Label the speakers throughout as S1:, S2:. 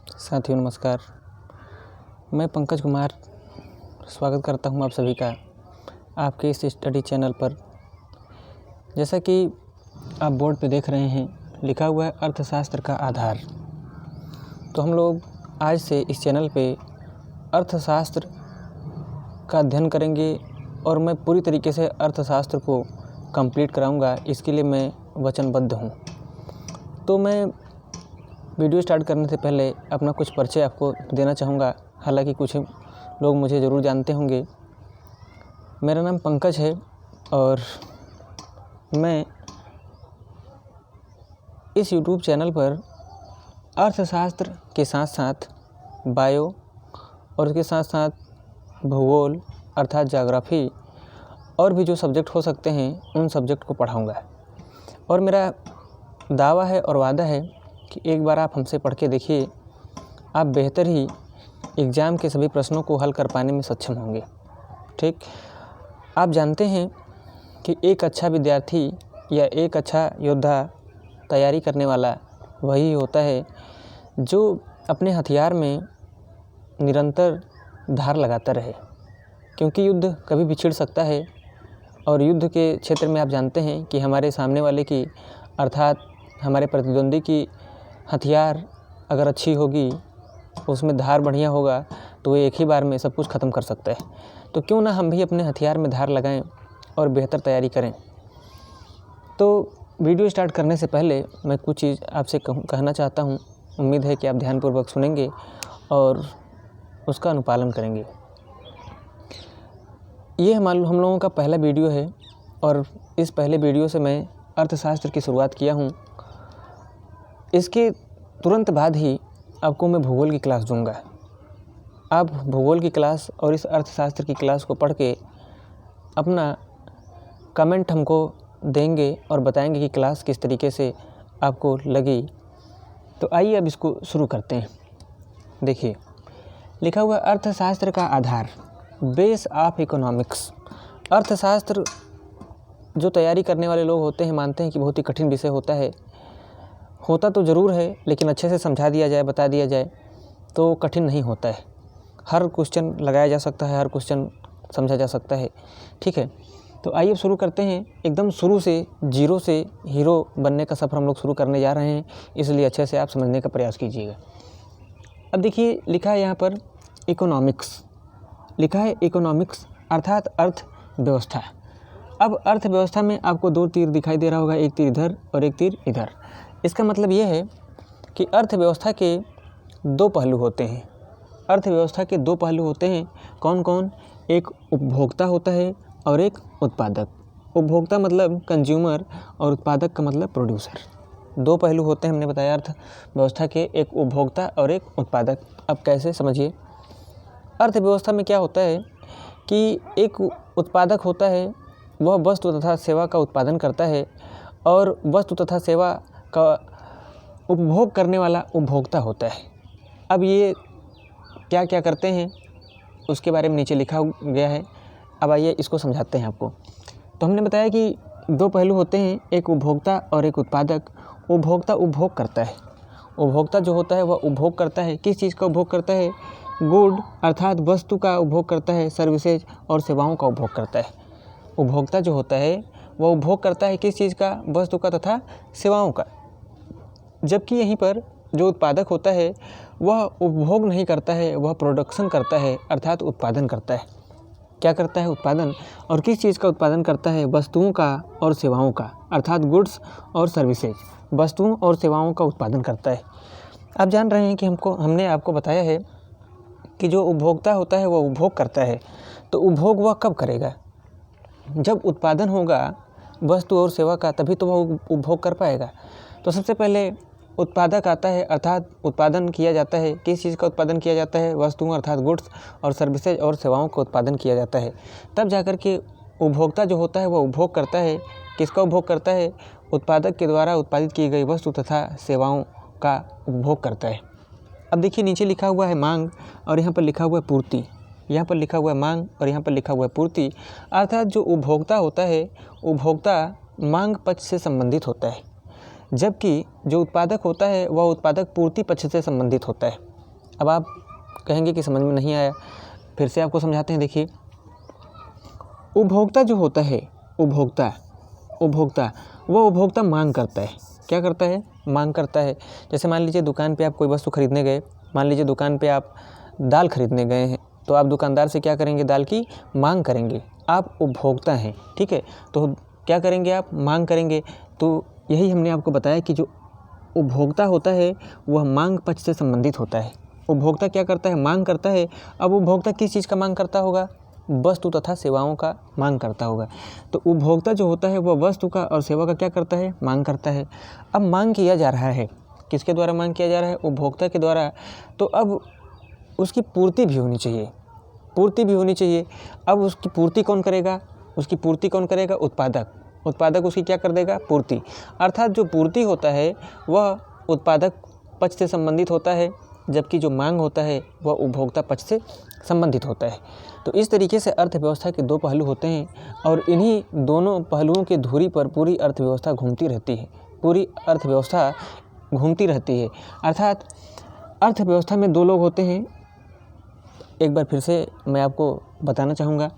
S1: साथियों नमस्कार। मैं पंकज कुमार स्वागत करता हूं आप सभी का आपके इस स्टडी चैनल पर। जैसा कि आप बोर्ड पे देख रहे हैं, लिखा हुआ है अर्थशास्त्र का आधार। तो हम लोग आज से इस चैनल पे अर्थशास्त्र का अध्ययन करेंगे और मैं पूरी तरीके से अर्थशास्त्र को कंप्लीट कराऊंगा। इसके लिए मैं वचनबद्ध हूं। तो मैं वीडियो स्टार्ट करने से पहले अपना कुछ परिचय आपको देना चाहूँगा। हालांकि कुछ लोग मुझे ज़रूर जानते होंगे। मेरा नाम पंकज है और मैं इस YouTube चैनल पर अर्थशास्त्र के साथ साथ बायो और उसके साथ साथ भूगोल अर्थात ज्योग्राफी और भी जो सब्जेक्ट हो सकते हैं उन सब्जेक्ट को पढ़ाऊँगा। और मेरा दावा है और वादा है कि एक बार आप हमसे पढ़ के देखिए, आप बेहतर ही एग्ज़ाम के सभी प्रश्नों को हल कर पाने में सक्षम होंगे। ठीक, आप जानते हैं कि एक अच्छा विद्यार्थी या एक अच्छा योद्धा तैयारी करने वाला वही होता है जो अपने हथियार में निरंतर धार लगाता रहे, क्योंकि युद्ध कभी भी छिड़ सकता है। और युद्ध के क्षेत्र में आप जानते हैं कि हमारे सामने वाले की अर्थात हमारे प्रतिद्वंदी की हथियार अगर अच्छी होगी, उसमें धार बढ़िया होगा, तो वो एक ही बार में सब कुछ ख़त्म कर सकता है। तो क्यों ना हम भी अपने हथियार में धार लगाएं और बेहतर तैयारी करें। तो वीडियो स्टार्ट करने से पहले मैं कुछ चीज़ आपसे कहना चाहता हूं। उम्मीद है कि आप ध्यानपूर्वक सुनेंगे और उसका अनुपालन करेंगे। ये हम लोगों का पहला वीडियो है और इस पहले वीडियो से मैं अर्थशास्त्र की शुरुआत किया हूँ। इसके तुरंत बाद ही आपको मैं भूगोल की क्लास दूंगा। आप भूगोल की क्लास और इस अर्थशास्त्र की क्लास को पढ़ के अपना कमेंट हमको देंगे और बताएंगे कि क्लास किस तरीके से आपको लगी। तो आइए अब इसको शुरू करते हैं। देखिए, लिखा हुआ अर्थशास्त्र का आधार, बेस ऑफ इकोनॉमिक्स। अर्थशास्त्र जो तैयारी करने वाले लोग होते हैं मानते हैं कि बहुत ही कठिन विषय होता तो ज़रूर है, लेकिन अच्छे से समझा दिया जाए, बता दिया जाए तो कठिन नहीं होता है। हर क्वेश्चन लगाया जा सकता है, हर क्वेश्चन समझा जा सकता है। ठीक है, तो आइए शुरू करते हैं। एकदम शुरू से, जीरो से हीरो बनने का सफ़र हम लोग शुरू करने जा रहे हैं, इसलिए अच्छे से आप समझने का प्रयास कीजिएगा। अब देखिए, लिखा है यहाँ पर इकोनॉमिक्स। लिखा है इकोनॉमिक्स अर्थात अर्थव्यवस्था। अब अर्थव्यवस्था में आपको दो तीर दिखाई दे रहा होगा, एक तीर इधर और एक तीर इधर। इसका मतलब ये है कि अर्थव्यवस्था के दो पहलू होते हैं। अर्थव्यवस्था के दो पहलू होते हैं। कौन कौन? एक उपभोक्ता होता है और एक उत्पादक। उपभोक्ता मतलब कंज्यूमर और उत्पादक का मतलब प्रोड्यूसर। दो पहलू होते हैं, हमने बताया अर्थव्यवस्था के, एक उपभोक्ता और एक उत्पादक। अब कैसे, समझिए। अर्थव्यवस्था में क्या होता है कि एक उत्पादक होता है, वह वस्तु तथा सेवा का उत्पादन करता है, और वस्तु तथा सेवा का उपभोग करने वाला उपभोक्ता होता है। अब ये क्या क्या करते हैं उसके बारे में नीचे लिखा गया है। अब आइए इसको समझाते हैं आपको। तो हमने बताया कि दो पहलू होते हैं, एक उपभोक्ता और एक उत्पादक। उपभोक्ता उपभोग करता है। उपभोक्ता जो होता है वह उपभोग करता है। किस चीज़ का उपभोग करता है? गुड अर्थात वस्तु का उपभोग करता है, सर्विसेज और सेवाओं का उपभोग करता है। उपभोक्ता जो होता है वह उपभोग करता है किस चीज़ का? वस्तु का तथा सेवाओं का। जबकि यहीं पर जो उत्पादक होता है वह उपभोग नहीं करता है, वह प्रोडक्शन करता है अर्थात उत्पादन करता है। क्या करता है? उत्पादन। और किस चीज़ का उत्पादन करता है? वस्तुओं का और सेवाओं का अर्थात गुड्स और सर्विसेज। वस्तुओं और सेवाओं का उत्पादन करता है। आप जान रहे हैं कि हमने आपको बताया है कि जो उपभोक्ता होता है वह उपभोग करता है। तो उपभोग वह कब करेगा? जब उत्पादन होगा वस्तु और सेवा का, तभी तो वह उपभोग कर पाएगा। तो सबसे पहले उत्पादक आता है, अर्थात उत्पादन किया जाता है। किस चीज़ का उत्पादन किया जाता है? वस्तुओं अर्थात गुड्स और सर्विसेज और सेवाओं का उत्पादन किया जाता है। तब जाकर के उपभोक्ता जो होता है वह उपभोग करता है। किसका उपभोग करता है? उत्पादक के द्वारा उत्पादित की गई वस्तु तथा सेवाओं का उपभोग करता है। अब देखिए, नीचे लिखा हुआ है मांग और यहाँ पर लिखा हुआ है पूर्ति। यहाँ पर लिखा हुआ है मांग और यहाँ पर लिखा हुआ है पूर्ति। अर्थात जो उपभोक्ता होता है, उपभोक्ता मांग पक्ष से संबंधित होता है, जबकि जो उत्पादक होता है वह उत्पादक पूर्ति पक्ष से संबंधित होता है। अब आप कहेंगे कि समझ में नहीं आया, फिर से आपको समझाते हैं। देखिए, उपभोक्ता जो होता है, उपभोक्ता वह उपभोक्ता मांग करता है। क्या करता है? मांग करता है। जैसे मान लीजिए दुकान पे आप कोई वस्तु खरीदने गए, मान लीजिए दुकान पे आप दाल खरीदने गए हैं, तो आप दुकानदार से क्या करेंगे? दाल की मांग करेंगे। आप उपभोक्ता हैं, ठीक है, तो क्या करेंगे? आप मांग करेंगे। तो यही हमने आपको बताया कि जो उपभोक्ता होता है वह मांग पक्ष से संबंधित होता है। उपभोक्ता क्या करता है? मांग करता है। अब उपभोक्ता किस चीज़ का मांग करता होगा? वस्तु तथा सेवाओं का मांग करता होगा। तो उपभोक्ता जो होता है वह वस्तु का और सेवा का क्या करता है? मांग करता है। अब मांग किया जा रहा है, किसके द्वारा मांग किया जा रहा है? उपभोक्ता के द्वारा। तो अब उसकी पूर्ति भी होनी चाहिए, पूर्ति भी होनी चाहिए। अब उसकी पूर्ति कौन करेगा? उसकी पूर्ति कौन करेगा? उत्पादक उसकी क्या कर देगा? पूर्ति। अर्थात जो पूर्ति होता है वह उत्पादक पक्ष से संबंधित होता है, जबकि जो मांग होता है वह उपभोक्ता पक्ष से संबंधित होता है। तो इस तरीके से अर्थव्यवस्था के दो पहलू होते हैं और इन्हीं दोनों पहलुओं की धुरी पर पूरी अर्थव्यवस्था घूमती रहती है, पूरी अर्थव्यवस्था घूमती रहती है। अर्थात अर्थव्यवस्था में दो लोग होते हैं। एक बार फिर से मैं आपको बताना चाहूँगा,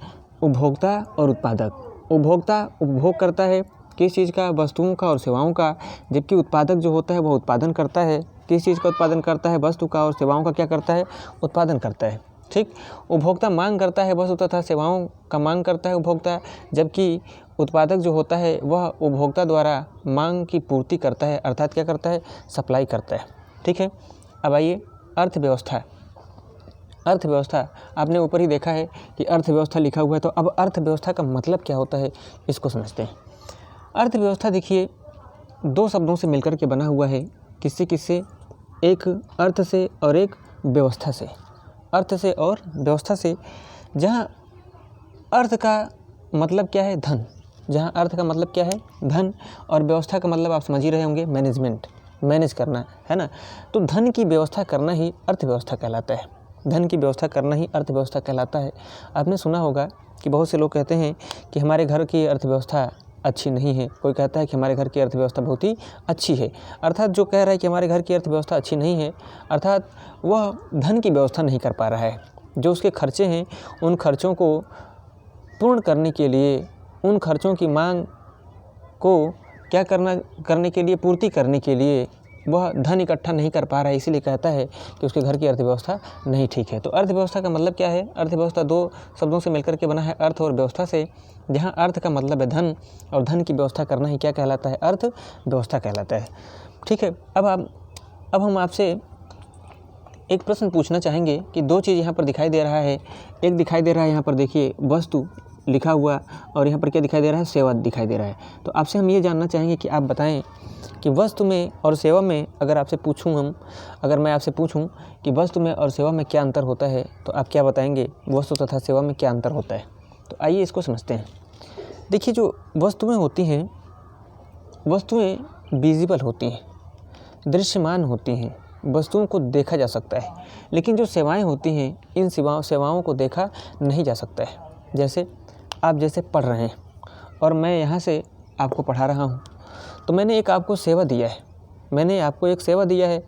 S1: उपभोक्ता और उत्पादक। उपभोक्ता उपभोग करता है किस चीज़ का? वस्तुओं का और सेवाओं का, जबकि उत्पादक जो होता है वह उत्पादन करता है। किस चीज़ का उत्पादन करता है? वस्तु का और सेवाओं का क्या करता है? उत्पादन करता है। ठीक, उपभोक्ता मांग करता है, वस्तु तथा सेवाओं का मांग करता है उपभोक्ता, जबकि उत्पादक जो होता है वह उपभोक्ता द्वारा मांग की पूर्ति करता है, अर्थात क्या करता है? सप्लाई करता है। ठीक है, अब आइए अर्थव्यवस्था। अर्थव्यवस्था आपने ऊपर ही देखा है कि अर्थव्यवस्था लिखा हुआ है, तो अब अर्थव्यवस्था का मतलब क्या होता है इसको समझते हैं। अर्थव्यवस्था देखिए दो शब्दों से मिलकर के बना हुआ है। किससे? एक अर्थ से और एक व्यवस्था से। अर्थ से और व्यवस्था से। जहाँ अर्थ का मतलब क्या है? धन। जहाँ अर्थ का मतलब क्या है? धन, और व्यवस्था का मतलब आप समझ ही रहे होंगे, मैनेजमेंट, मैनेज करना, है ना। तो धन की व्यवस्था करना ही अर्थव्यवस्था कहलाता है। धन की व्यवस्था करना ही अर्थव्यवस्था कहलाता है। आपने सुना होगा कि बहुत से लोग कहते हैं कि हमारे घर की अर्थव्यवस्था अच्छी नहीं है, कोई कहता है कि हमारे घर की अर्थव्यवस्था बहुत ही अच्छी है। अर्थात जो कह रहा है कि हमारे घर की अर्थव्यवस्था अच्छी नहीं है, अर्थात वह धन की व्यवस्था नहीं कर पा रहा है। जो उसके खर्चे हैं उन खर्चों को पूर्ण करने के लिए, उन खर्चों की मांग को क्या करने के लिए, पूर्ति करने के लिए वह धन इकट्ठा नहीं कर पा रहा है, इसीलिए कहता है कि उसके घर की अर्थव्यवस्था नहीं ठीक है। तो अर्थव्यवस्था का मतलब क्या है? अर्थव्यवस्था दो शब्दों से मिलकर के बना है, अर्थ और व्यवस्था से। जहाँ अर्थ का मतलब है धन, और धन की व्यवस्था करना ही क्या कहलाता है? अर्थव्यवस्था कहलाता है। ठीक है, अब हम आपसे एक प्रश्न पूछना चाहेंगे कि दो चीज़ यहाँ पर दिखाई दे रहा है। एक दिखाई दे रहा है यहाँ पर देखिए वस्तु लिखा हुआ, और यहाँ पर क्या दिखाई दे रहा है? सेवा दिखाई दे रहा है। तो आपसे हम ये जानना चाहेंगे कि आप बताएं कि वस्तु में और सेवा में, अगर मैं आपसे पूछूं कि वस्तु में और सेवा में क्या अंतर होता है, तो आप क्या बताएंगे? वस्तु तथा सेवा में क्या अंतर होता है? तो आइए इसको समझते हैं। देखिए, जो वस्तुएं होती हैं, वस्तुएं विजिबल होती हैं, दृश्यमान होती हैं, वस्तुओं को देखा जा सकता है। लेकिन जो सेवाएं होती हैं, इन सेवाओं को देखा नहीं जा सकता है। जैसे आप पढ़ रहे हैं और मैं यहाँ से आपको पढ़ा रहा हूँ, तो मैंने आपको सेवा दिया है, मैंने आपको एक सेवा दिया है।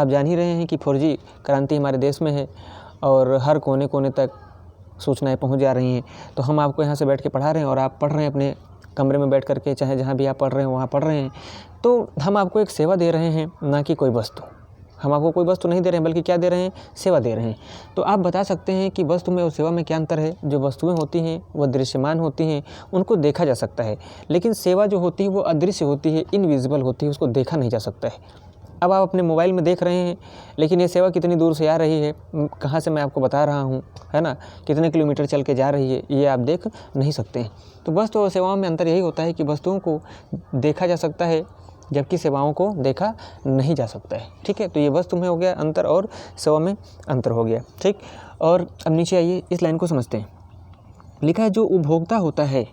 S1: आप जान ही रहे हैं कि 4G क्रांति हमारे देश में है और हर कोने कोने तक सूचनाएं पहुंच जा रही हैं। तो हम आपको यहाँ से बैठ के पढ़ा रहे हैं और आप पढ़ रहे हैं अपने कमरे में बैठ करके, चाहे जहाँ भी आप पढ़ रहे हैं वहाँ पढ़ रहे हैं। तो हम आपको एक सेवा दे रहे हैं, ना कि कोई वस्तु। हम आपको कोई वस्तु नहीं दे रहे हैं, बल्कि क्या दे रहे हैं? सेवा दे रहे हैं। तो आप बता सकते हैं कि वस्तु में और सेवा में क्या अंतर है? जो वस्तुएं होती हैं वह दृश्यमान होती हैं, उनको देखा जा सकता है, लेकिन सेवा जो होती है वो अदृश्य होती है, इनविजिबल होती है, उसको देखा नहीं जा सकता है। अब आप अपने मोबाइल में देख रहे हैं, लेकिन ये सेवा कितनी दूर से आ रही है, कहाँ से मैं आपको बता रहा हूँ, है ना, कितने किलोमीटर चल के जा रही है, ये आप देख नहीं सकते हैं। तो वस्तु और सेवाओं में अंतर यही होता है कि वस्तुओं को देखा जा सकता है, जबकि सेवाओं को देखा नहीं जा सकता है। ठीक है, तो ये वस्तु में हो गया अंतर और सेवा में अंतर हो गया। ठीक, और अब नीचे आइए, इस लाइन को समझते हैं। लिखा है, जो उपभोक्ता होता है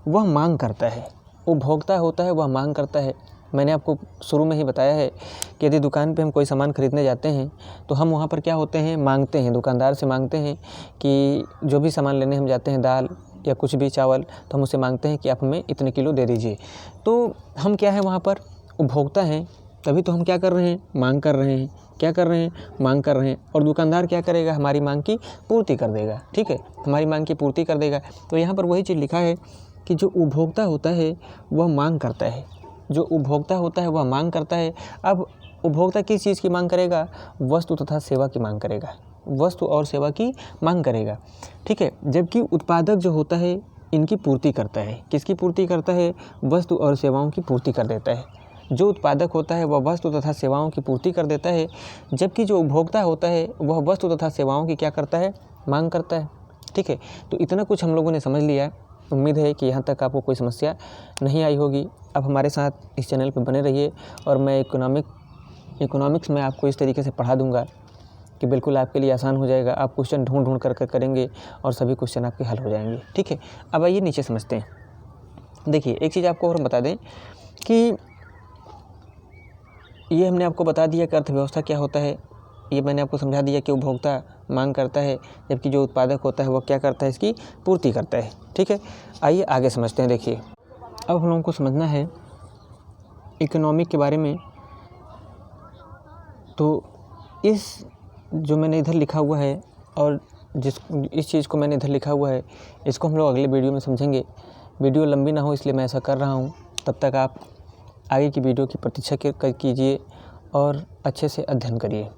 S1: वह मांग करता है। उपभोक्ता होता है वह मांग करता है। मैंने आपको शुरू में ही बताया है कि यदि दुकान पे हम कोई सामान खरीदने जाते हैं तो हम वहाँ पर क्या होते हैं? मांगते हैं, दुकानदार से मांगते हैं कि जो भी सामान लेने हम जाते हैं, दाल या कुछ भी, चावल, तो हम उससे मांगते हैं कि आप हमें इतने किलो दे दीजिए। तो हम क्या है? वहाँ पर उपभोक्ता हैं, तभी तो हम क्या कर रहे हैं, मांग कर रहे हैं। क्या कर रहे हैं, मांग कर रहे हैं। और दुकानदार क्या करेगा, हमारी मांग की पूर्ति कर देगा। ठीक है, हमारी मांग की पूर्ति कर देगा। तो यहाँ पर वही चीज़ लिखा है कि जो उपभोक्ता होता है वह मांग करता है। जो उपभोक्ता होता है वह मांग करता है। अब उपभोक्ता किस चीज़ की मांग करेगा, वस्तु तथा सेवा की मांग करेगा। वस्तु और सेवा की मांग करेगा। ठीक है, जबकि उत्पादक जो होता है इनकी पूर्ति करता है। किसकी पूर्ति करता है, वस्तु और सेवाओं की पूर्ति कर देता है। जो उत्पादक होता है वह वस्तु तथा सेवाओं की पूर्ति कर देता है, जबकि जो उपभोक्ता होता है वह वस्तु तथा सेवाओं की क्या करता है, मांग करता है। ठीक है, तो इतना कुछ हम लोगों ने समझ लिया। उम्मीद है कि यहाँ तक आपको कोई समस्या नहीं आई होगी। अब हमारे साथ इस चैनल पर बने रहिए और मैं इकोनॉमिक्स में आपको इस तरीके से पढ़ा दूँगा कि बिल्कुल आपके लिए आसान हो जाएगा। आप क्वेश्चन ढूंढ कर करेंगे और सभी क्वेश्चन आपके हल हो जाएंगे। ठीक है, अब आइए नीचे समझते हैं। देखिए, एक चीज़ आपको और बता दें कि ये हमने आपको बता दिया कि अर्थव्यवस्था क्या होता है। ये मैंने आपको समझा दिया कि उपभोक्ता मांग करता है, जबकि जो उत्पादक होता है वो क्या करता है, इसकी पूर्ति करता है। ठीक है, आइए आगे समझते हैं। देखिए, अब हम लोगों को समझना है इकोनॉमिक के बारे में। तो इस जो मैंने इधर लिखा हुआ है और इस चीज़ को मैंने इधर लिखा हुआ है, इसको हम लोग अगले वीडियो में समझेंगे। वीडियो लंबी ना हो इसलिए मैं ऐसा कर रहा हूँ। तब तक आप आगे की वीडियो की प्रतीक्षा कीजिए और अच्छे से अध्ययन करिए।